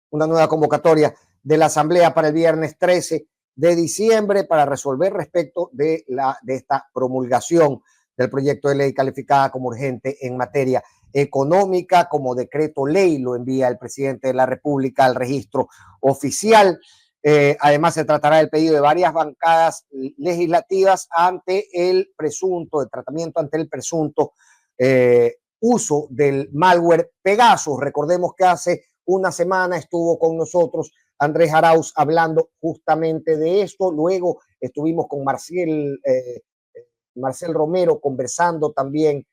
una nueva convocatoria de la Asamblea para el viernes 13 de diciembre para resolver respecto de esta promulgación del proyecto de ley calificada como urgente en materia económica. Como decreto ley lo envía el presidente de la República al registro oficial. Además, se tratará del pedido de varias bancadas legislativas ante el tratamiento ante el presunto uso del malware Pegasus. Recordemos que hace una semana estuvo con nosotros Andrés Arauz hablando justamente de esto. Luego estuvimos con Marcel Romero conversando también,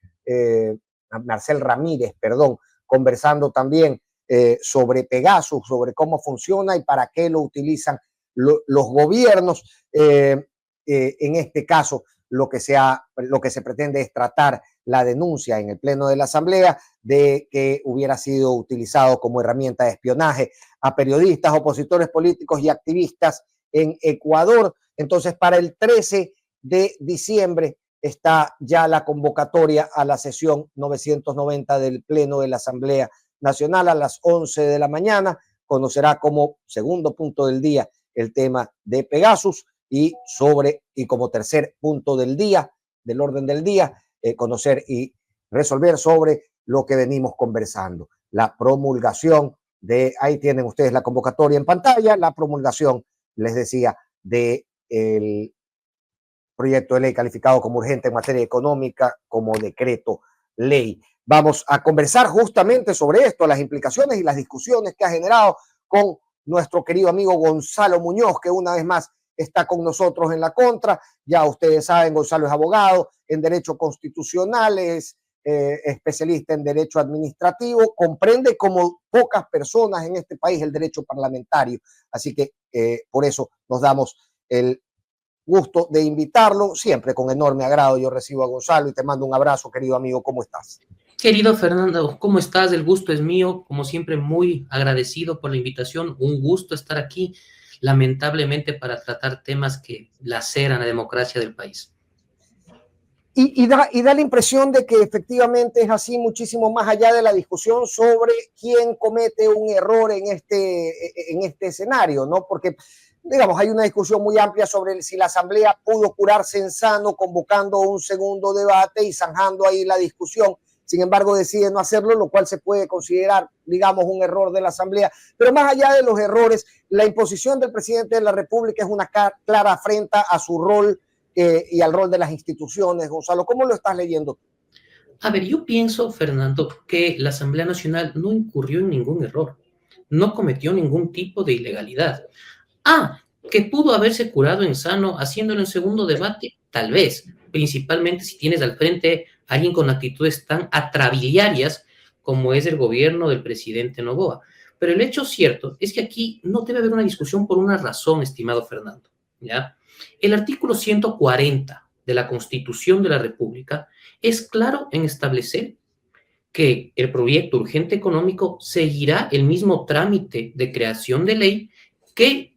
Marcel Ramírez, perdón, conversando también sobre Pegasus, sobre cómo funciona y para qué lo utilizan los gobiernos. En este caso, lo que se pretende es tratar la denuncia en el Pleno de la Asamblea de que hubiera sido utilizado como herramienta de espionaje a periodistas, opositores políticos y activistas en Ecuador. Entonces, para el 13 de diciembre está ya la convocatoria a la sesión 990 del Pleno de la Asamblea Nacional a las 11 de la mañana. Conocerá como segundo punto del día el tema de Pegasus y como tercer punto del orden del día, conocer y resolver sobre lo que venimos conversando. La promulgación ahí tienen ustedes la convocatoria en pantalla, la promulgación, les decía, del proyecto de ley calificado como urgente en materia económica como decreto ley. Vamos a conversar justamente sobre esto, las implicaciones y las discusiones que ha generado con nuestro querido amigo Gonzalo Muñoz, que una vez más está con nosotros en la contra. Ya ustedes saben, Gonzalo es abogado en derecho constitucional, es especialista en derecho administrativo, comprende como pocas personas en este país el derecho parlamentario. Así que por eso nos damos el gusto de invitarlo, siempre con enorme agrado. Yo recibo a Gonzalo y te mando un abrazo, querido amigo. ¿Cómo estás? Querido Fernando, ¿cómo estás? El gusto es mío, como siempre muy agradecido por la invitación, un gusto estar aquí, lamentablemente para tratar temas que laceran la democracia del país. Y da la impresión de que efectivamente es así, muchísimo más allá de la discusión sobre quién comete un error en este escenario, ¿no? Porque, digamos, hay una discusión muy amplia sobre si la Asamblea pudo curarse en sano convocando un segundo debate y zanjando ahí la discusión. Sin embargo, decide no hacerlo, lo cual se puede considerar, digamos, un error de la Asamblea. Pero más allá de los errores, la imposición del presidente de la República es una clara afrenta a su rol y al rol de las instituciones. Gonzalo, ¿cómo lo estás leyendo? A ver, yo pienso, Fernando, que la Asamblea Nacional no incurrió en ningún error, no cometió ningún tipo de ilegalidad. Que pudo haberse curado en sano haciéndolo en segundo debate, tal vez, principalmente si tienes al frente a alguien con actitudes tan atrabiliarias como es el gobierno del presidente Noboa. Pero el hecho cierto es que aquí no debe haber una discusión por una razón, estimado Fernando, ¿ya? El artículo 140 de la Constitución de la República es claro en establecer que el proyecto urgente económico seguirá el mismo trámite de creación de ley que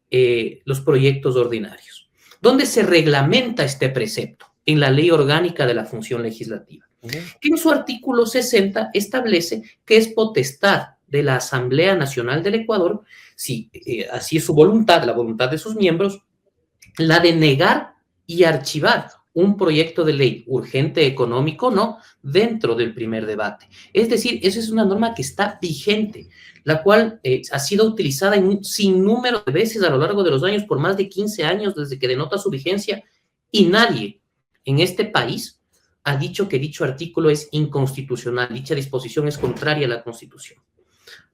los proyectos ordinarios, donde se reglamenta este precepto en la Ley Orgánica de la Función Legislativa, que en su artículo 60 establece que es potestad de la Asamblea Nacional del Ecuador, si así es su voluntad, la voluntad de sus miembros, la de negar y archivar un proyecto de ley urgente económico, no, dentro del primer debate. Es decir, esa es una norma que está vigente, la cual ha sido utilizada en un sinnúmero de veces a lo largo de los años, por más de 15 años desde que denota su vigencia, y nadie en este país ha dicho que dicho artículo es inconstitucional, dicha disposición es contraria a la Constitución.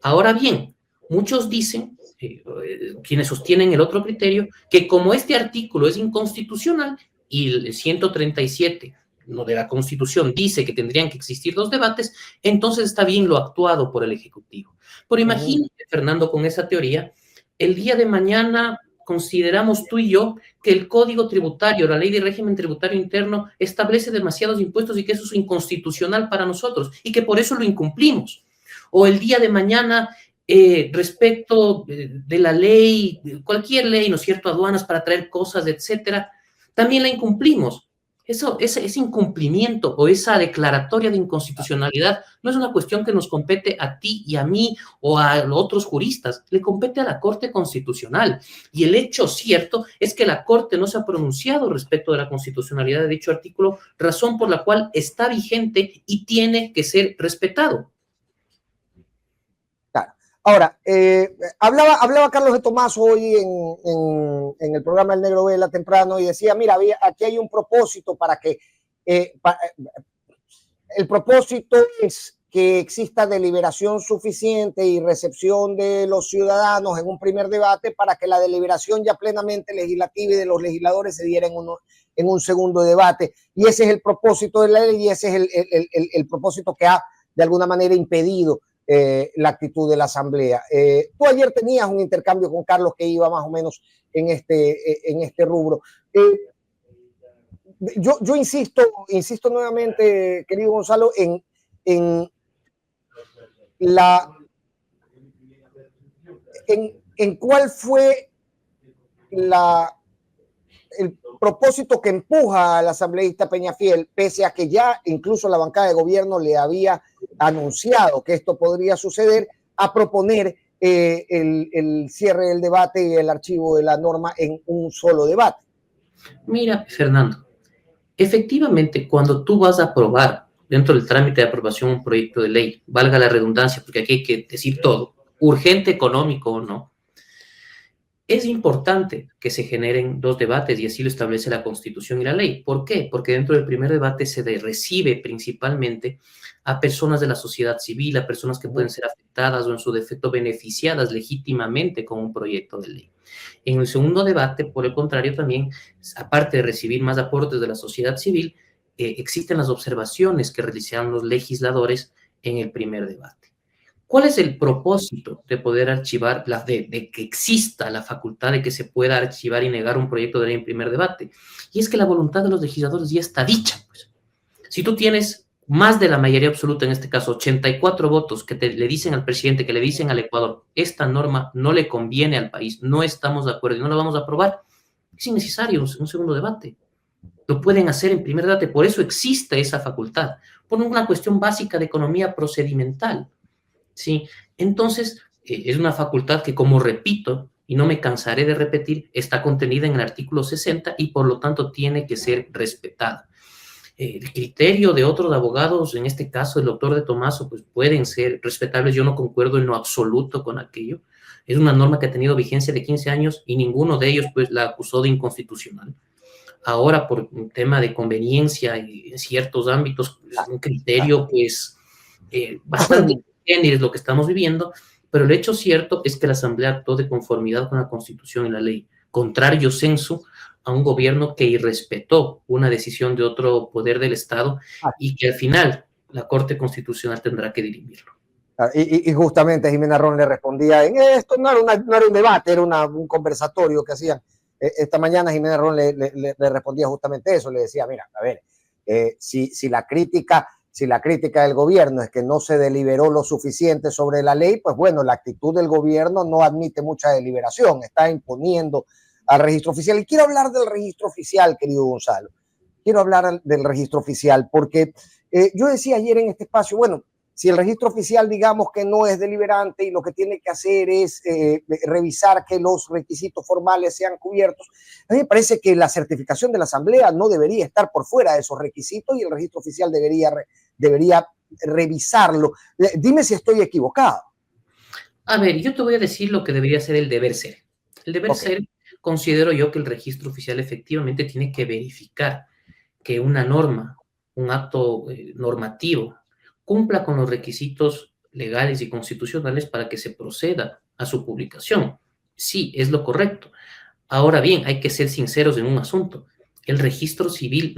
Ahora bien, muchos dicen, quienes sostienen el otro criterio, que como este artículo es inconstitucional y el 137 no, de la Constitución dice que tendrían que existir dos debates, entonces está bien lo actuado por el Ejecutivo. Pero imagínate, Fernando, con esa teoría, el día de mañana consideramos tú y yo que el Código Tributario, la Ley de Régimen Tributario Interno, establece demasiados impuestos y que eso es inconstitucional para nosotros y que por eso lo incumplimos. O el día de mañana, respecto de la ley, cualquier ley, ¿no es cierto?, aduanas para traer cosas, etcétera, también la incumplimos. Ese incumplimiento o esa declaratoria de inconstitucionalidad no es una cuestión que nos compete a ti y a mí o a otros juristas, le compete a la Corte Constitucional. Y el hecho cierto es que la Corte no se ha pronunciado respecto de la constitucionalidad de dicho artículo, razón por la cual está vigente y tiene que ser respetado. Ahora, hablaba Carlos de Tomás hoy en el programa El Negro Vela temprano y decía, mira, aquí hay un propósito para que, el propósito es que exista deliberación suficiente y recepción de los ciudadanos en un primer debate para que la deliberación ya plenamente legislativa y de los legisladores se diera en un segundo debate. Y ese es el propósito de la ley y ese es el propósito que ha de alguna manera impedido la actitud de la Asamblea. Tú ayer tenías un intercambio con Carlos que iba más o menos en este rubro. Yo insisto nuevamente, querido Gonzalo, en cuál fue el propósito que empuja al asambleísta Peñafiel, pese a que ya incluso la bancada de gobierno le había anunciado que esto podría suceder, a proponer el cierre del debate y el archivo de la norma en un solo debate. Mira, Fernando, efectivamente, cuando tú vas a aprobar dentro del trámite de aprobación un proyecto de ley, valga la redundancia, porque aquí hay que decir todo, urgente, económico o no, es importante que se generen dos debates y así lo establece la Constitución y la ley. ¿Por qué? Porque dentro del primer debate se recibe principalmente a personas de la sociedad civil, a personas que pueden ser afectadas o en su defecto beneficiadas legítimamente con un proyecto de ley. En el segundo debate, por el contrario, también, aparte de recibir más aportes de la sociedad civil, existen las observaciones que realizaron los legisladores en el primer debate. ¿Cuál es el propósito de poder archivar, de que exista la facultad de que se pueda archivar y negar un proyecto de ley en primer debate? Y es que la voluntad de los legisladores ya está dicha. Pues. Si tú tienes más de la mayoría absoluta, en este caso 84 votos, que le dicen al presidente, que le dicen al Ecuador, esta norma no le conviene al país, no estamos de acuerdo y no la vamos a aprobar, es innecesario un segundo debate. Lo pueden hacer en primer debate, por eso existe esa facultad, por una cuestión básica de economía procedimental. ¿Sí? Entonces, es una facultad que, como repito, y no me cansaré de repetir, está contenida en el artículo 60 y por lo tanto tiene que ser respetada. El criterio de otros abogados, en este caso el doctor de Tomaso, pues pueden ser respetables. Yo no concuerdo en lo absoluto con aquello. Es una norma que ha tenido vigencia de 15 años y ninguno de ellos pues la acusó de inconstitucional. Ahora, por un tema de conveniencia en ciertos ámbitos, un criterio pues bastante es lo que estamos viviendo, pero el hecho cierto es que la Asamblea actuó de conformidad con la Constitución y la ley, contrario sensu a un gobierno que irrespetó una decisión de otro poder del Estado y que al final la Corte Constitucional tendrá que dirimirlo. Y justamente Jimena Ron le respondía en esto, no era un debate, era un conversatorio que hacían. Esta mañana Jimena Ron le respondía justamente eso, le decía, mira, a ver, si la crítica del gobierno es que no se deliberó lo suficiente sobre la ley, pues bueno, la actitud del gobierno no admite mucha deliberación, está imponiendo al registro oficial. Y quiero hablar del registro oficial, querido Gonzalo. Quiero hablar del registro oficial porque yo decía ayer en este espacio, bueno, si el registro oficial digamos que no es deliberante y lo que tiene que hacer es revisar que los requisitos formales sean cubiertos, a mí me parece que la certificación de la Asamblea no debería estar por fuera de esos requisitos y el registro oficial debería revisarlo. Dime si estoy equivocado. A ver, yo te voy a decir lo que debería ser el deber ser. El deber ser, considero yo que el registro oficial efectivamente tiene que verificar que una norma, un acto normativo, cumpla con los requisitos legales y constitucionales para que se proceda a su publicación. Sí, es lo correcto. Ahora bien, hay que ser sinceros en un asunto. El registro oficial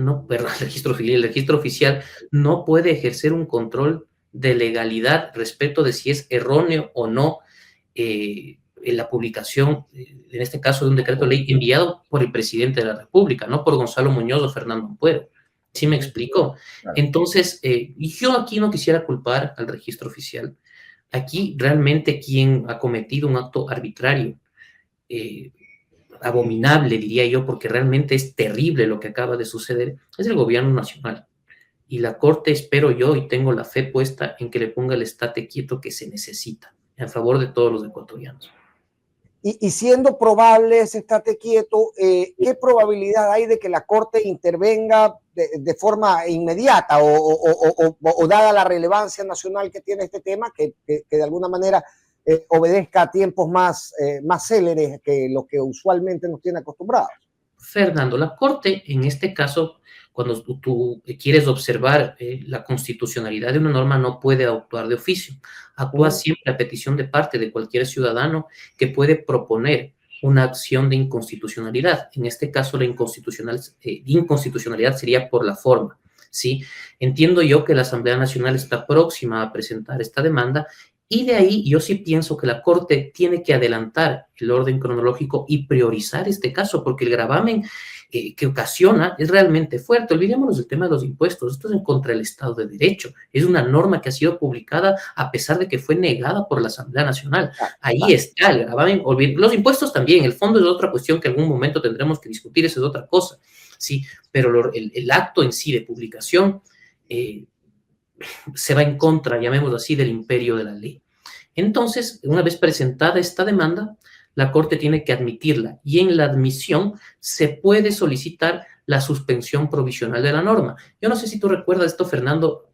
no puede ejercer un control de legalidad respecto de si es erróneo o no en la publicación, en este caso de un decreto de ley enviado por el presidente de la República, no por Gonzalo Muñoz o Fernando Ampuero. ¿Sí me explico? Entonces, yo aquí no quisiera culpar al registro oficial. Aquí realmente quien ha cometido un acto arbitrario abominable, diría yo, porque realmente es terrible lo que acaba de suceder, es el gobierno nacional. Y la Corte, espero yo, y tengo la fe puesta en que le ponga el estate quieto que se necesita en favor de todos los ecuatorianos. Y siendo probable ese estate quieto, ¿qué probabilidad hay de que la Corte intervenga de forma inmediata o dada la relevancia nacional que tiene este tema, que de alguna manera obedezca a tiempos más céleres que lo que usualmente nos tiene acostumbrados? Fernando, la Corte, en este caso, cuando tú quieres observar la constitucionalidad de una norma, no puede actuar de oficio. Actúa siempre a petición de parte de cualquier ciudadano que puede proponer una acción de inconstitucionalidad. En este caso, la inconstitucionalidad sería por la forma, ¿sí? Entiendo yo que la Asamblea Nacional está próxima a presentar esta demanda y de ahí yo sí pienso que la Corte tiene que adelantar el orden cronológico y priorizar este caso, porque el gravamen que ocasiona es realmente fuerte. Olvidémonos del tema de los impuestos. Esto es en contra del Estado de Derecho. Es una norma que ha sido publicada a pesar de que fue negada por la Asamblea Nacional. Ahí está el gravamen. Los impuestos también. El fondo es otra cuestión que en algún momento tendremos que discutir. Eso es otra cosa. Sí, pero el acto en sí de publicación se va en contra, llamémoslo así, del imperio de la ley. Entonces, una vez presentada esta demanda, la Corte tiene que admitirla y en la admisión se puede solicitar la suspensión provisional de la norma. Yo no sé si tú recuerdas esto, Fernando,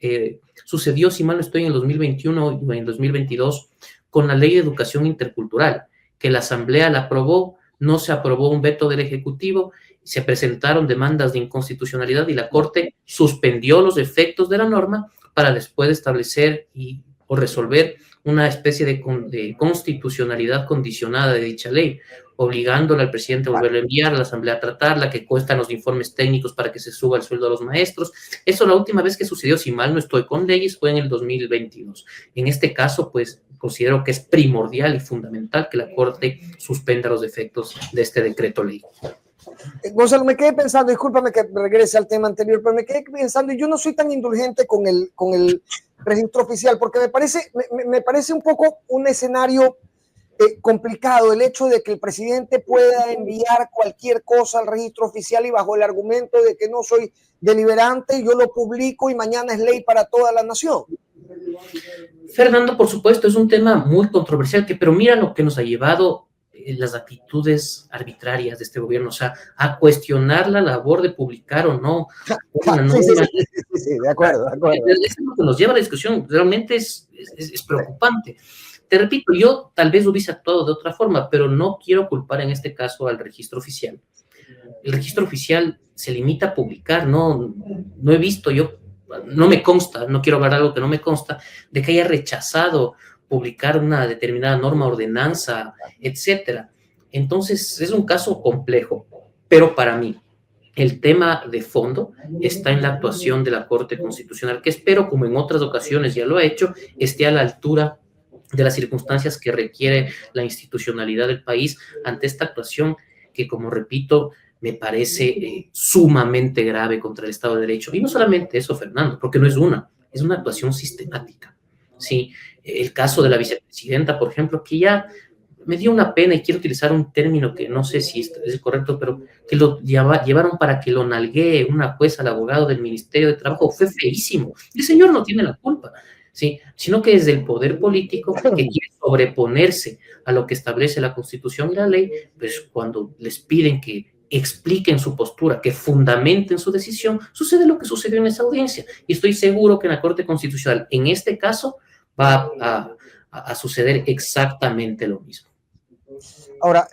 sucedió, si mal no estoy, en el 2021 y en 2022 con la Ley de Educación Intercultural, que la Asamblea la aprobó, no se aprobó un veto del Ejecutivo, se presentaron demandas de inconstitucionalidad y la Corte suspendió los efectos de la norma para después establecer o resolver una especie de constitucionalidad condicionada de dicha ley, obligándola al presidente a volverla a enviar a la Asamblea a tratarla, que cuestan los informes técnicos para que se suba el sueldo a los maestros. Eso la última vez que sucedió, si mal no estoy con leyes, fue en el 2022. En este caso, pues, considero que es primordial y fundamental que la Corte suspenda los efectos de este decreto ley. Gonzalo, me quedé pensando, discúlpame que regrese al tema anterior, pero me quedé pensando, y yo no soy tan indulgente con el registro oficial, porque me parece un poco un escenario complicado el hecho de que el presidente pueda enviar cualquier cosa al registro oficial y bajo el argumento de que no soy deliberante, yo lo publico y mañana es ley para toda la nación. Fernando, por supuesto, es un tema muy controversial, pero mira lo que nos ha llevado las actitudes arbitrarias de este gobierno, o sea, a cuestionar la labor de publicar o no. Sí, de acuerdo. Es lo que nos lleva a la discusión, realmente es preocupante. Te repito, yo tal vez hubiese actuado de otra forma, pero no quiero culpar en este caso al registro oficial. El registro oficial se limita a publicar, no he visto yo, no me consta, no quiero hablar de algo que no me consta, de que haya rechazado publicar una determinada norma, ordenanza, etcétera. Entonces, es un caso complejo, pero para mí, el tema de fondo está en la actuación de la Corte Constitucional, que espero, como en otras ocasiones ya lo ha hecho, esté a la altura de las circunstancias que requiere la institucionalidad del país ante esta actuación que, como repito, me parece sumamente grave contra el Estado de Derecho. Y no solamente eso, Fernando, porque no es es una actuación sistemática. Sí, el caso de la vicepresidenta, por ejemplo, que ya me dio una pena y quiero utilizar un término que no sé si es correcto, pero que lo llevaron para que lo nalguee una jueza al abogado del Ministerio de Trabajo. Fue feísimo. El señor no tiene la culpa, ¿sí? Sino que desde el poder político que quiere sobreponerse a lo que establece la Constitución y la ley, pues cuando les piden que expliquen su postura, que fundamenten su decisión, sucede lo que sucedió en esa audiencia. Y estoy seguro que en la Corte Constitucional, en este caso, va a suceder exactamente lo mismo. Ahora,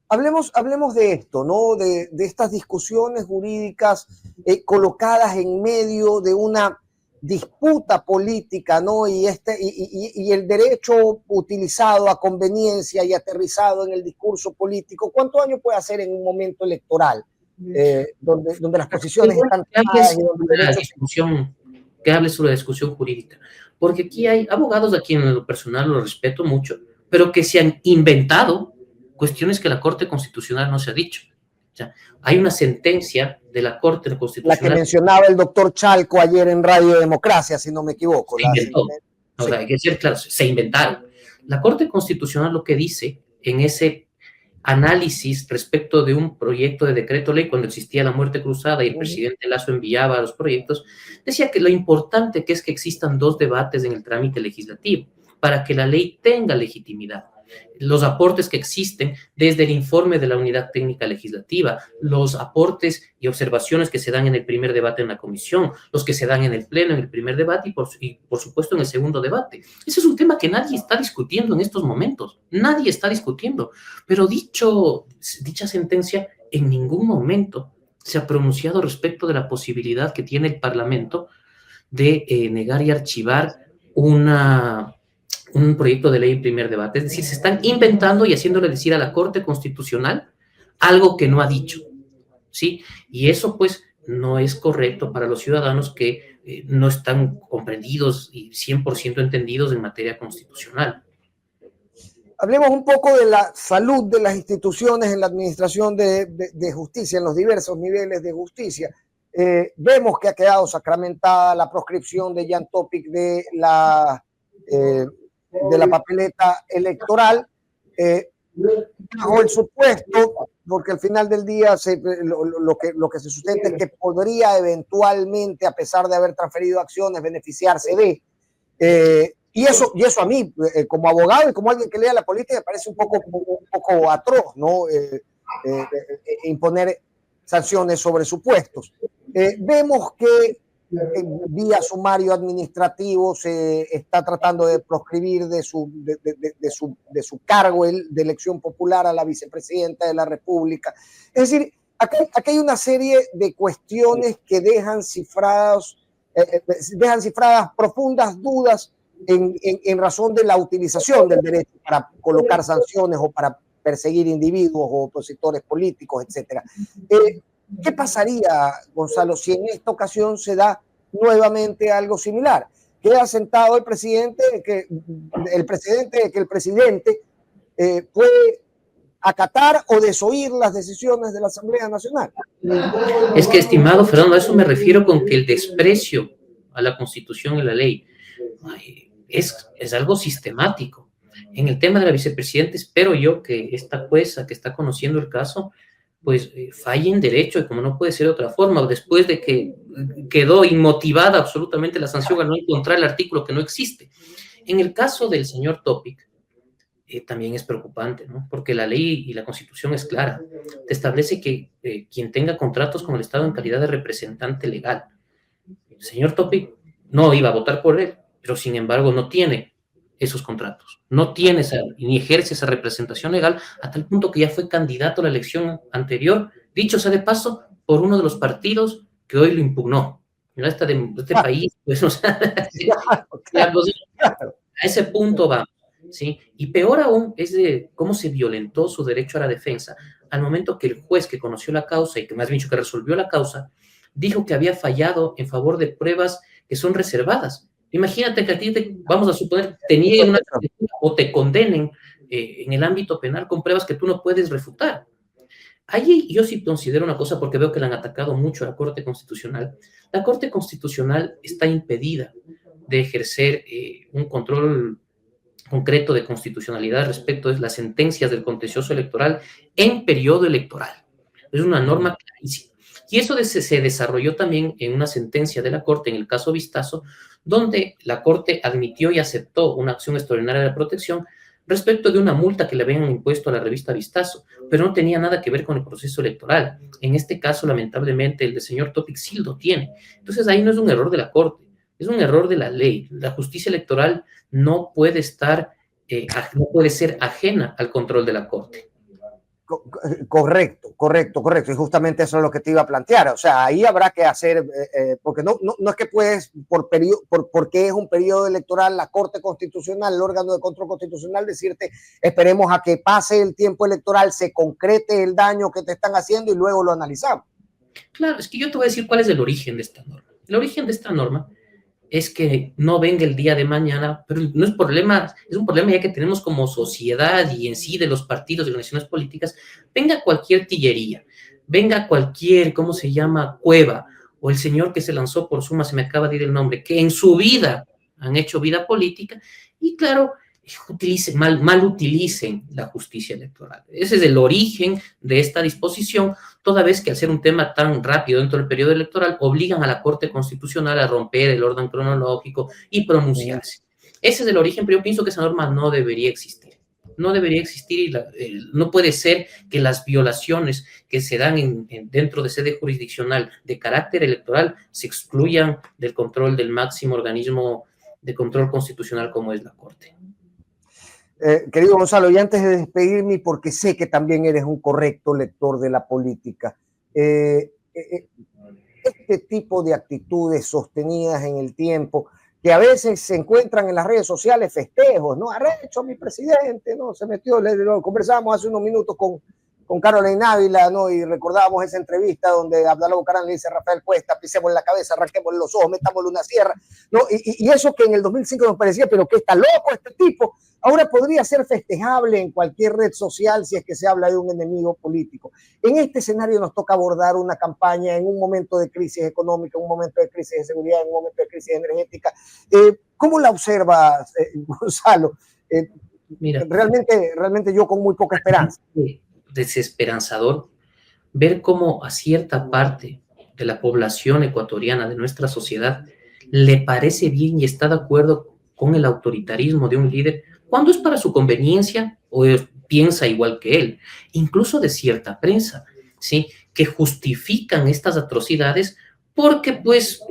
hablemos de esto, ¿no? De estas discusiones jurídicas colocadas en medio de una disputa política, ¿no? Y el derecho utilizado a conveniencia y aterrizado en el discurso político. ¿Cuántos años puede hacer en un momento electoral donde las posiciones están que hable sobre la discusión jurídica? Porque aquí hay abogados a quienes en lo personal lo respeto mucho, pero que se han inventado cuestiones que la Corte Constitucional no se ha dicho. O sea, hay una sentencia de la Corte Constitucional. La que mencionaba el doctor Chalco ayer en Radio Democracia, si no me equivoco. Se inventó. O sea, hay que ser claro, se inventaron. La Corte Constitucional lo que dice en ese análisis respecto de un proyecto de decreto ley cuando existía la muerte cruzada y el presidente Lasso enviaba los proyectos, decía que lo importante que es que existan 2 debates en el trámite legislativo para que la ley tenga legitimidad. Los aportes que existen desde el informe de la Unidad Técnica Legislativa, los aportes y observaciones que se dan en el primer debate en la comisión, los que se dan en el pleno en el primer debate y por supuesto en el segundo debate. Ese es un tema que nadie está discutiendo en estos momentos, nadie está discutiendo, pero dicha sentencia en ningún momento se ha pronunciado respecto de la posibilidad que tiene el Parlamento de negar y archivar un proyecto de ley en primer debate. Es decir, se están inventando y haciéndole decir a la Corte Constitucional algo que no ha dicho, ¿sí? Y eso, pues, no es correcto para los ciudadanos que no están comprendidos y 100% entendidos en materia constitucional. Hablemos un poco de la salud de las instituciones en la administración de justicia, en los diversos niveles de justicia. Vemos que ha quedado sacramentada la proscripción de Jan Topic de la papeleta electoral, bajo el supuesto, porque al final del día lo que se sustenta es que podría eventualmente, a pesar de haber transferido acciones, beneficiarse de... Y eso a mí, como abogado y como alguien que lea la política, me parece un poco atroz, ¿no? Imponer sanciones sobre supuestos. Vemos que vía sumario administrativo se está tratando de proscribir de su cargo de elección popular a la vicepresidenta de la República. Es decir, aquí hay una serie de cuestiones que dejan cifradas profundas dudas en razón de la utilización del derecho para colocar sanciones o para perseguir individuos o opositores políticos, etc. ¿Qué pasaría, Gonzalo, si en esta ocasión se da nuevamente algo similar? Queda sentado el presidente que el presidente puede acatar o desoír las decisiones de la Asamblea Nacional. Es que, estimado Fernando, a eso me refiero con que el desprecio a la Constitución y la ley es algo sistemático. En el tema de la vicepresidenta, espero yo que esta jueza que está conociendo el caso, pues falle en derecho, y como no puede ser de otra forma, después de que quedó inmotivada absolutamente la sanción al no encontrar el artículo que no existe. En el caso del señor Topic, también es preocupante, ¿no? Porque la ley y la Constitución es clara. Te establece que quien tenga contratos con el Estado en calidad de representante legal. El señor Topic no iba a votar por él, pero sin embargo no tiene esos contratos, no tiene ni ejerce esa representación legal, a tal punto que ya fue candidato a la elección anterior, dicho sea de paso, por uno de los partidos que hoy lo impugnó. Este país, pues, o sea, a ese punto va, ¿sí? Y peor aún es de cómo se violentó su derecho a la defensa al momento que el juez que conoció la causa y que más bien dicho que resolvió la causa, dijo que había fallado en favor de pruebas que son reservadas. Imagínate que a ti, vamos a suponer, te nieguen una o te condenen en el ámbito penal con pruebas que tú no puedes refutar. Ahí yo sí considero una cosa, porque veo que le han atacado mucho a la Corte Constitucional. La Corte Constitucional está impedida de ejercer un control concreto de constitucionalidad respecto de las sentencias del contencioso electoral en periodo electoral. Es una norma clarísima. Y eso se desarrolló también en una sentencia de la Corte, en el caso Vistazo, donde la Corte admitió y aceptó una acción extraordinaria de protección respecto de una multa que le habían impuesto a la revista Vistazo, pero no tenía nada que ver con el proceso electoral. En este caso, lamentablemente, el del señor Topic sí lo tiene. Entonces, ahí no es un error de la Corte, es un error de la ley. La justicia electoral no puede ser ajena al control de la Corte. Correcto. Y justamente eso es lo que te iba a plantear. O sea, ahí habrá que hacer, porque no es que puedes, porque es un periodo electoral, la Corte Constitucional, el órgano de control constitucional, decirte, esperemos a que pase el tiempo electoral, se concrete el daño que te están haciendo y luego lo analizamos. Claro, es que yo te voy a decir cuál es el origen de esta norma. El origen de esta norma es que no venga el día de mañana, pero no es problema, es un problema ya que tenemos como sociedad y en sí de los partidos y organizaciones políticas, venga cualquier tillería, venga cualquier, ¿cómo se llama?, cueva, o el señor que se lanzó por Suma, se me acaba de ir el nombre, que en su vida han hecho vida política, y claro, mal utilicen la justicia electoral. Ese es el origen de esta disposición, toda vez que al ser un tema tan rápido dentro del periodo electoral, obligan a la Corte Constitucional a romper el orden cronológico y pronunciarse. Ese es el origen, pero yo pienso que esa norma no debería existir. No debería existir y no puede ser que las violaciones que se dan dentro de sede jurisdiccional de carácter electoral se excluyan del control del máximo organismo de control constitucional como es la Corte. Querido Gonzalo, y antes de despedirme, porque sé que también eres un correcto lector de la política, este tipo de actitudes sostenidas en el tiempo, que a veces se encuentran en las redes sociales, festejos, ¿no? Arrecho mi presidente, ¿no? Se metió, lo conversábamos hace unos minutos con Caroline Ávila, ¿no? Y recordábamos esa entrevista donde Abdalá Bucaram le dice a Rafael Cuesta, pisemos la cabeza, arranquemos los ojos, metámosle una sierra, ¿no? Y eso que en el 2005 nos parecía, pero que está loco este tipo, ahora podría ser festejable en cualquier red social si es que se habla de un enemigo político. En este escenario nos toca abordar una campaña en un momento de crisis económica, en un momento de crisis de seguridad, en un momento de crisis energética. ¿Cómo la observas, Gonzalo? Mira, realmente yo con muy poca esperanza. Desesperanzador ver cómo a cierta parte de la población ecuatoriana, de nuestra sociedad, le parece bien y está de acuerdo con el autoritarismo de un líder cuando es para su conveniencia o piensa igual que él, incluso de cierta prensa, ¿sí? Que justifican estas atrocidades porque pues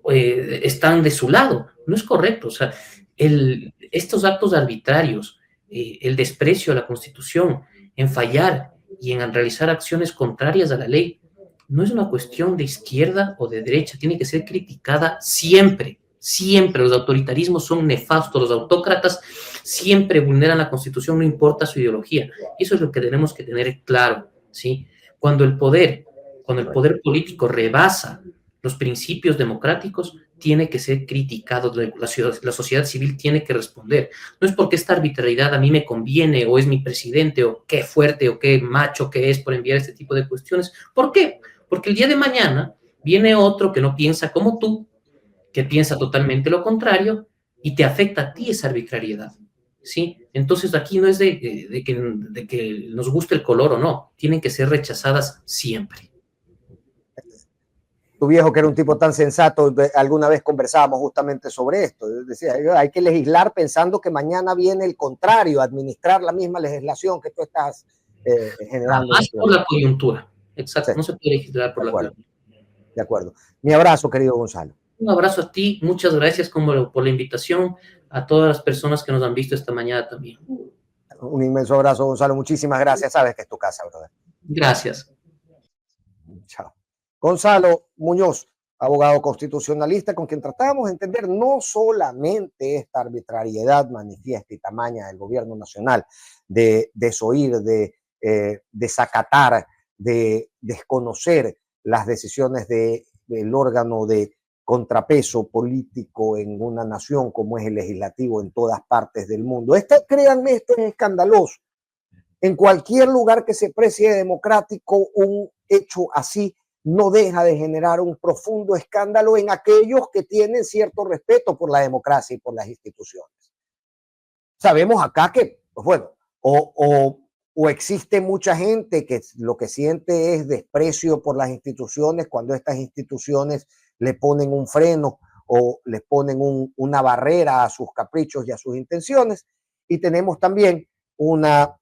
están de su lado. No es correcto, o sea, estos actos arbitrarios, el desprecio a la Constitución, en fallar y en realizar acciones contrarias a la ley, no es una cuestión de izquierda o de derecha, tiene que ser criticada siempre, siempre. Los autoritarismos son nefastos, los autócratas siempre vulneran la Constitución, no importa su ideología. Y eso es lo que tenemos que tener claro, ¿sí? Cuando el poder político rebasa los principios democráticos, tiene que ser criticado, la sociedad civil tiene que responder. No es porque esta arbitrariedad a mí me conviene o es mi presidente o qué fuerte o qué macho que es por enviar este tipo de cuestiones. ¿Por qué? Porque el día de mañana viene otro que no piensa como tú, que piensa totalmente lo contrario y te afecta a ti esa arbitrariedad, ¿sí? Entonces aquí no es de que nos guste el color o no, tienen que ser rechazadas siempre. Tu viejo, que era un tipo tan sensato, alguna vez conversábamos justamente sobre esto. Decía, hay que legislar pensando que mañana viene el contrario, administrar la misma legislación que tú estás generando. Más por la coyuntura, exacto, Sí. No se puede legislar por la coyuntura. De acuerdo. Mi abrazo, querido Gonzalo. Un abrazo a ti, muchas gracias por la invitación, a todas las personas que nos han visto esta mañana también. Un inmenso abrazo, Gonzalo. Muchísimas gracias. Sabes que es tu casa, brother. Gracias. Chao. Gonzalo Muñoz, abogado constitucionalista, con quien tratamos de entender no solamente esta arbitrariedad manifiesta y tamaña del gobierno nacional, de desoír, de desacatar, de desconocer las decisiones del órgano de contrapeso político en una nación como es el legislativo en todas partes del mundo. Créanme, esto es escandaloso. En cualquier lugar que se precie democrático, un hecho así no deja de generar un profundo escándalo en aquellos que tienen cierto respeto por la democracia y por las instituciones. Sabemos acá que, pues bueno, o existe mucha gente que lo que siente es desprecio por las instituciones cuando estas instituciones le ponen un freno o le ponen una barrera a sus caprichos y a sus intenciones. Y tenemos también una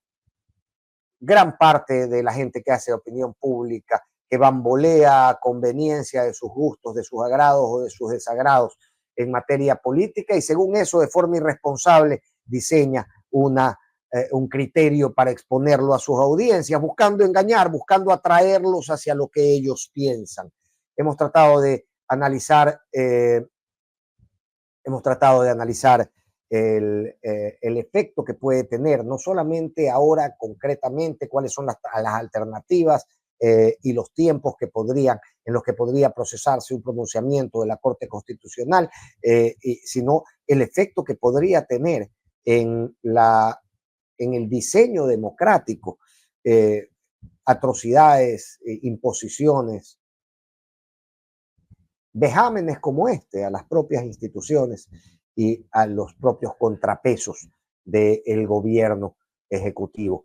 gran parte de la gente que hace opinión pública, que bambolea a conveniencia de sus gustos, de sus agrados o de sus desagrados en materia política y según eso de forma irresponsable diseña un criterio para exponerlo a sus audiencias, buscando engañar, buscando atraerlos hacia lo que ellos piensan. Hemos tratado de analizar el efecto que puede tener, no solamente ahora concretamente cuáles son las alternativas y los tiempos en los que podría procesarse un pronunciamiento de la Corte Constitucional, sino el efecto que podría tener en el diseño democrático, atrocidades, imposiciones, vejámenes como este a las propias instituciones y a los propios contrapesos del gobierno ejecutivo.